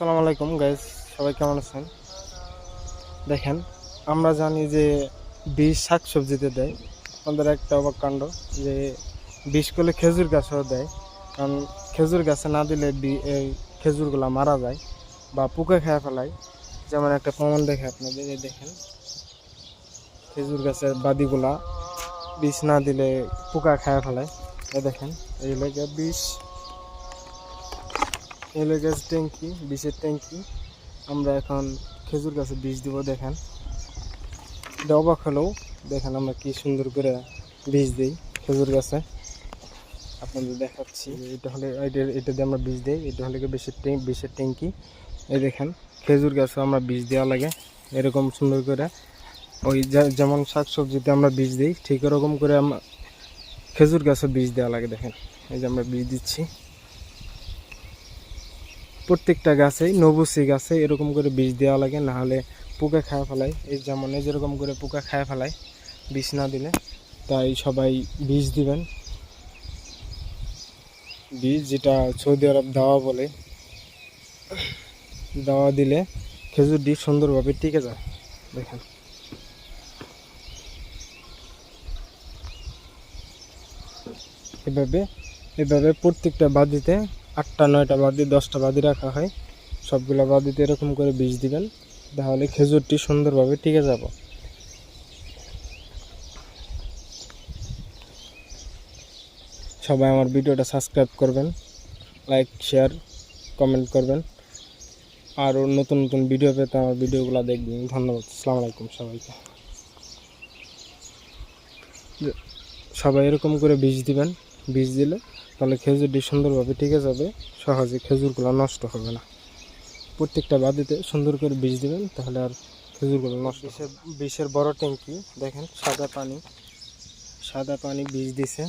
আসসালামু আলাইকুম গাইস, সবাই কেমন আছেন? দেখেন, আমরা জানি যে বীজ শাকসবজিতে দেয়। আমাদের একটা অবাক কাণ্ড যে বিষ করলে খেজুর গাছেও দেয়। কারণ খেজুর গাছে না দিলে এই খেজুরগুলা মারা যায় বা পোকা খেয়ে ফেলায়। যেমন একটা প্রমাণ দেখে আপনাদের, এই দেখেন খেজুর গাছের বাদিগুলা বিষ না দিলে পোকা খেয়ে ফেলায়। এই দেখেন, এই লেগে বিষ, এই লেগে ট্যাঙ্কি, বিষের ট্যাঙ্কি। আমরা এখন খেজুর গাছে বীজ দিব। দেখেন, এটা অবাক হলেও দেখেন আমরা কি সুন্দর করে বীজ দিই খেজুর গাছে। আপনাদের দেখাচ্ছি, এটা হলে এটা দিয়ে আমরা বীজ দিই। এটা হলে বিষের ট্যাঙ্কি। এই দেখেন, খেজুর গাছে আমরা বীজ দেওয়া লাগে এরকম সুন্দর করে। ওই যেমন শাকসবজিতে আমরা বীজ দিই, ঠিক এরকম করে আমরা খেজুর গাছে বীজ দেওয়া লাগে। দেখেন, এই যে আমরা বীজ দিচ্ছি প্রত্যেকটা গাছেই, নবুসি গাছে এরকম করে বীজ দেওয়া লাগে, না হলে পোকা খায় ফেলায়। এই যেমন এই যেরকম করে পোকা খায় ফেলায় বীজ না দিলে। তাই সবাই বীজ দিবেন। বীজ যেটা সৌদি আরব দাওয়া বলে, দাওয়া দিলে খেজুরটি সুন্দরভাবে টিকে যায়। দেখেন, এভাবে এভাবে প্রত্যেকটা বাদিতে 8টা 9টা বাদি 10টা বাদি রাখা হয়। সবগুলো বাদিতে এরকম করে বীজ দিবেন, তাহলে খেজুরটি সুন্দরভাবে টিকে যাব। সবাই আমার ভিডিওটা সাবস্ক্রাইব করবেন, লাইক শেয়ার কমেন্ট করবেন। আর নতুন নতুন ভিডিও পেতে আমার ভিডিওগুলো দেখবেন। ধন্যবাদ। আসসালামু আলাইকুম সবাইকে। সবাই এরকম করে বীজ দিবেন। বীজ দিলে তাহলে খেজুরটি সুন্দরভাবে টিকে যাবে, সহজে খেজুরগুলো নষ্ট হবে না। প্রত্যেকটা বাদিতে সুন্দর করে বীজ দিবেন, তাহলে আর খেজুরগুলো নষ্ট। বিষের বড় ট্যাঙ্কি দেখেন, সাদা পানি বীজ দিছে,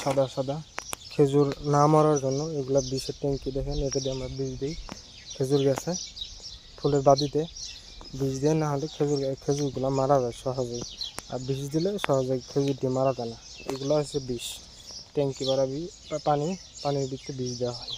সাদা সাদা খেজুর না মরার জন্য। এগুলা বিষের ট্যাঙ্কি দেখেন, এটা দিয়ে আমরা বীজ দিই খেজুর গাছে। ফুলের বাদিতে বীজ দিয়ে, না হলে খেজুরগুলো মারা যায় সহজেই। আর বিষ দিলে সহজে খেজুরটি মারা যায় না। এগুলো হচ্ছে বিষ, ট্যাঙ্কি ভরা পানির ভিতরে বীজ দেওয়া হয়।